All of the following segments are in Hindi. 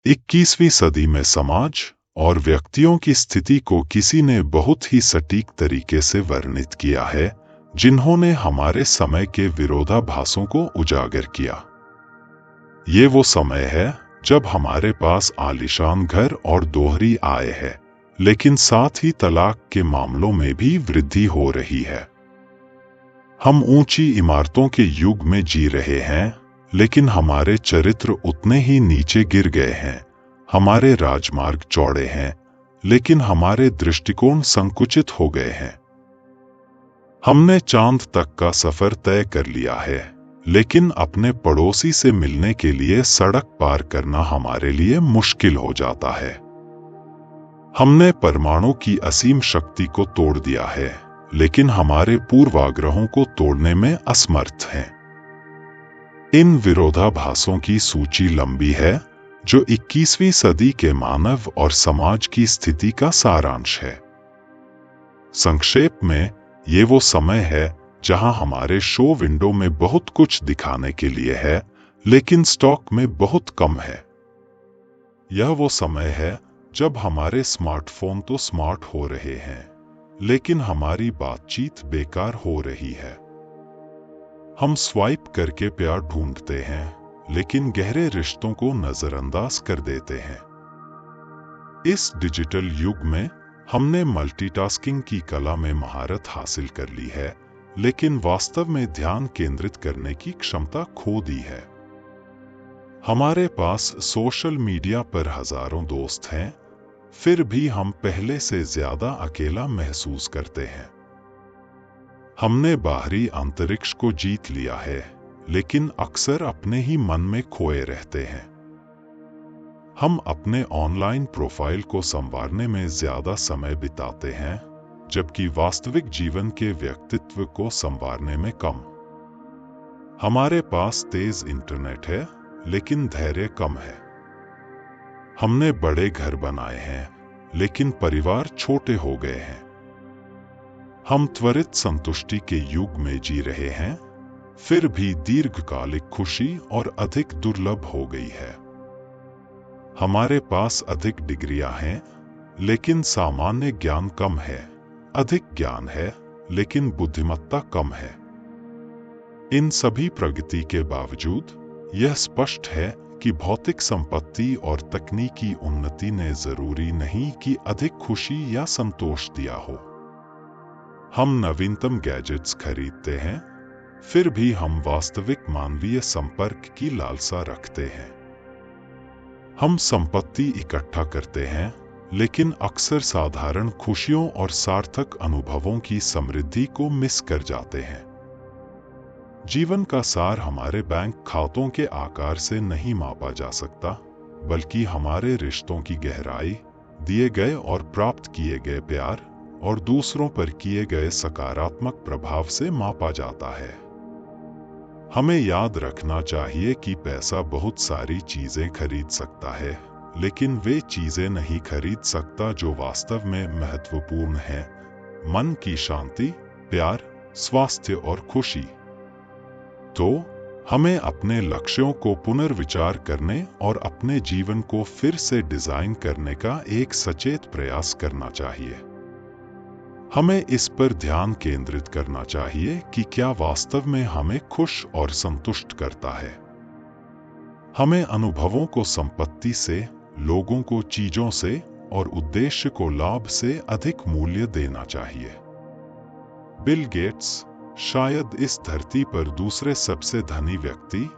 21वीं सदी में समाज और व्यक्तियों की स्थिति को किसी ने बहुत ही सटीक तरीके से वर्णित किया है, जिन्होंने हमारे समय के विरोधाभासों को उजागर किया। ये वो समय है जब हमारे पास आलीशान घर और दोहरी आय है, लेकिन साथ ही तलाक के मामलों में भी वृद्धि हो रही है। हम ऊंची इमारतों के युग में जी रहे हैं, लेकिन हमारे चरित्र उतने ही नीचे गिर गए हैं। हमारे राजमार्ग चौड़े हैं, लेकिन हमारे दृष्टिकोण संकुचित हो गए हैं। हमने चांद तक का सफर तय कर लिया है, लेकिन अपने पड़ोसी से मिलने के लिए सड़क पार करना हमारे लिए मुश्किल हो जाता है। हमने परमाणु की असीम शक्ति को तोड़ दिया है, लेकिन हमारे पूर्वाग्रहों को तोड़ने में असमर्थ हैं। इन विरोधाभासों की सूची लंबी है, जो 21वीं सदी के मानव और समाज की स्थिति का सारांश है। संक्षेप में, ये वो समय है जहां हमारे शो विंडो में बहुत कुछ दिखाने के लिए है, लेकिन स्टॉक में बहुत कम है। यह वो समय है जब हमारे स्मार्टफोन तो स्मार्ट हो रहे हैं, लेकिन हमारी बातचीत बेकार हो रही है। हम स्वाइप करके प्यार ढूंढते हैं, लेकिन गहरे रिश्तों को नजरअंदाज कर देते हैं। इस डिजिटल युग में हमने मल्टीटास्किंग की कला में महारत हासिल कर ली है, लेकिन वास्तव में ध्यान केंद्रित करने की क्षमता खो दी है। हमारे पास सोशल मीडिया पर हजारों दोस्त हैं, फिर भी हम पहले से ज्यादा अकेला महसूस करते हैं। हमने बाहरी अंतरिक्ष को जीत लिया है, लेकिन अक्सर अपने ही मन में खोए रहते हैं। हम अपने ऑनलाइन प्रोफाइल को संवारने में ज्यादा समय बिताते हैं, जबकि वास्तविक जीवन के व्यक्तित्व को संवारने में कम। हमारे पास तेज इंटरनेट है, लेकिन धैर्य कम है। हमने बड़े घर बनाए हैं, लेकिन परिवार छोटे हो गए हैं। हम त्वरित संतुष्टि के युग में जी रहे हैं, फिर भी दीर्घकालिक खुशी और अधिक दुर्लभ हो गई है। हमारे पास अधिक डिग्रियां हैं, लेकिन सामान्य ज्ञान कम है। अधिक ज्ञान है, लेकिन बुद्धिमत्ता कम है। इन सभी प्रगति के बावजूद यह स्पष्ट है कि भौतिक संपत्ति और तकनीकी उन्नति ने जरूरी नहीं कि अधिक खुशी या संतोष दिया हो। हम नवीनतम गैजेट्स खरीदते हैं, फिर भी हम वास्तविक मानवीय संपर्क की लालसा रखते हैं। हम संपत्ति इकट्ठा करते हैं, लेकिन अक्सर साधारण खुशियों और सार्थक अनुभवों की समृद्धि को मिस कर जाते हैं। जीवन का सार हमारे बैंक खातों के आकार से नहीं मापा जा सकता, बल्कि हमारे रिश्तों की गहराई, दिए गए और प्राप्त किए गए प्यार और दूसरों पर किए गए सकारात्मक प्रभाव से मापा जाता है। हमें याद रखना चाहिए कि पैसा बहुत सारी चीजें खरीद सकता है, लेकिन वे चीजें नहीं खरीद सकता जो वास्तव में महत्वपूर्ण हैं: मन की शांति, प्यार, स्वास्थ्य और खुशी। तो हमें अपने लक्ष्यों को पुनर्विचार करने और अपने जीवन को फिर से डिजाइन करने का एक सचेत प्रयास करना चाहिए। हमें इस पर ध्यान केंद्रित करना चाहिए कि क्या वास्तव में हमें खुश और संतुष्ट करता है। हमें अनुभवों को संपत्ति से, लोगों को चीजों से और उद्देश्य को लाभ से अधिक मूल्य देना चाहिए। बिल गेट्स, शायद इस धरती पर दूसरे सबसे धनी व्यक्ति,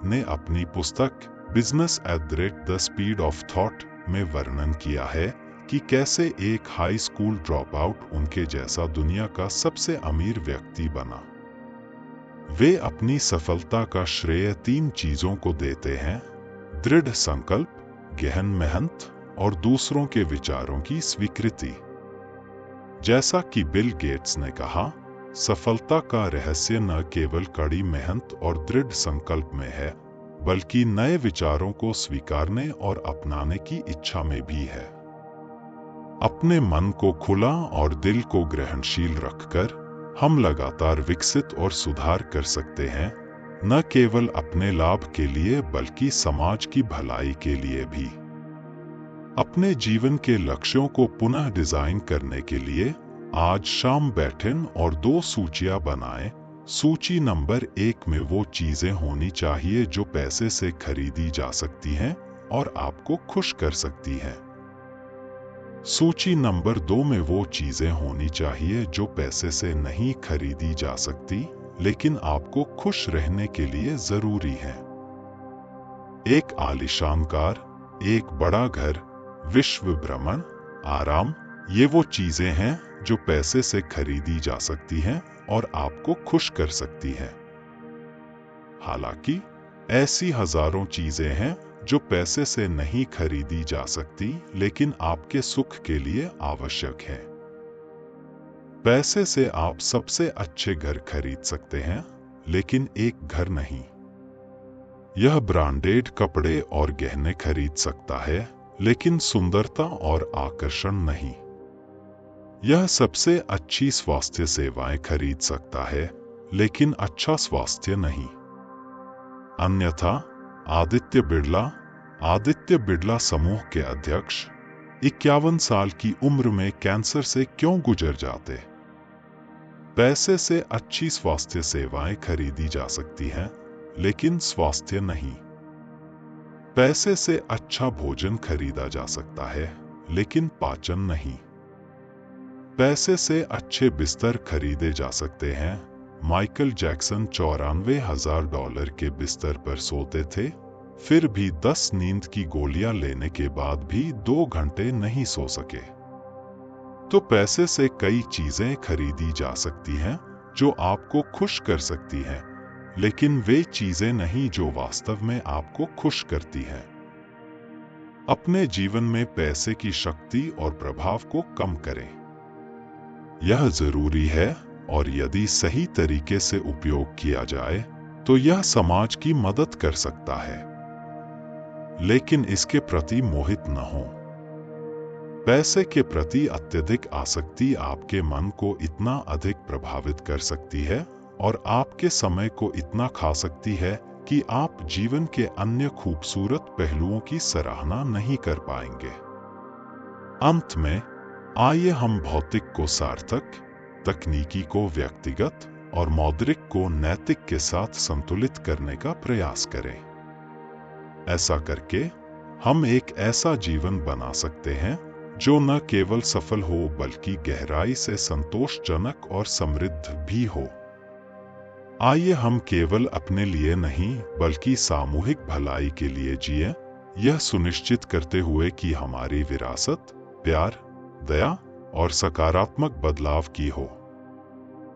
ने अपनी पुस्तक business at the speed of thought में वर्णन किया है कि कैसे एक हाई स्कूल ड्रॉप आउट उनके जैसा दुनिया का सबसे अमीर व्यक्ति बना। वे अपनी सफलता का श्रेय 3 चीजों को देते हैं: दृढ़ संकल्प, गहन मेहनत और दूसरों के विचारों की स्वीकृति। जैसा कि बिल गेट्स ने कहा, सफलता का रहस्य न केवल कड़ी मेहनत और दृढ़ संकल्प में है, बल्कि नए विचारों को स्वीकारने और अपनाने की इच्छा में भी है। अपने मन को खुला और दिल को ग्रहणशील रखकर हम लगातार विकसित और सुधार कर सकते हैं, न केवल अपने लाभ के लिए बल्कि समाज की भलाई के लिए भी। अपने जीवन के लक्ष्यों को पुनः डिजाइन करने के लिए आज शाम बैठें और 2 सूचियां बनाएं। सूची नंबर 1 में वो चीजें होनी चाहिए जो पैसे से खरीदी जा सकती हैं और आपको खुश कर सकती हैं। सूची नंबर 2 में वो चीजें होनी चाहिए जो पैसे से नहीं खरीदी जा सकती लेकिन आपको खुश रहने के लिए जरूरी है। एक आलीशान कार, एक बड़ा घर, विश्व भ्रमण, आराम, ये वो चीजें हैं जो पैसे से खरीदी जा सकती हैं और आपको खुश कर सकती हैं। हालांकि ऐसी हजारों चीजें हैं जो पैसे से नहीं खरीदी जा सकती लेकिन आपके सुख के लिए आवश्यक है। पैसे से आप सबसे अच्छे घर खरीद सकते हैं लेकिन एक घर नहीं। यह ब्रांडेड कपड़े और गहने खरीद सकता है लेकिन सुंदरता और आकर्षण नहीं। यह सबसे अच्छी स्वास्थ्य सेवाएं खरीद सकता है लेकिन अच्छा स्वास्थ्य नहीं। अन्यथा आदित्य बिड़ला समूह के अध्यक्ष 51 साल की उम्र में कैंसर से क्यों गुजर जाते? पैसे से अच्छी स्वास्थ्य सेवाएं खरीदी जा सकती हैं लेकिन स्वास्थ्य नहीं। पैसे से अच्छा भोजन खरीदा जा सकता है लेकिन पाचन नहीं। पैसे से अच्छे बिस्तर खरीदे जा सकते हैं। माइकल जैक्सन $94,000 के बिस्तर पर सोते थे, फिर भी 10 नींद की गोलियां लेने के बाद भी 2 घंटे नहीं सो सके। तो पैसे से कई चीजें खरीदी जा सकती हैं जो आपको खुश कर सकती हैं, लेकिन वे चीजें नहीं जो वास्तव में आपको खुश करती हैं। अपने जीवन में पैसे की शक्ति और प्रभाव को कम करें। यह जरूरी है और यदि सही तरीके से उपयोग किया जाए तो यह समाज की मदद कर सकता है। लेकिन इसके प्रति मोहित न हो। पैसे के प्रति अत्यधिक आसक्ति आपके मन को इतना अधिक प्रभावित कर सकती है और आपके समय को इतना खा सकती है कि आप जीवन के अन्य खूबसूरत पहलुओं की सराहना नहीं कर पाएंगे। अंत में आइए हम भौतिक को सार्थक, तकनीकी को व्यक्तिगत और मौद्रिक को नैतिक के साथ संतुलित करने का प्रयास करें। ऐसा करके हम एक ऐसा जीवन बना सकते हैं जो न केवल सफल हो बल्कि गहराई से संतोषजनक और समृद्ध भी हो। आइए हम केवल अपने लिए नहीं बल्कि सामूहिक भलाई के लिए जिएं, यह सुनिश्चित करते हुए कि हमारी विरासत प्यार, दया और सकारात्मक बदलाव की हो।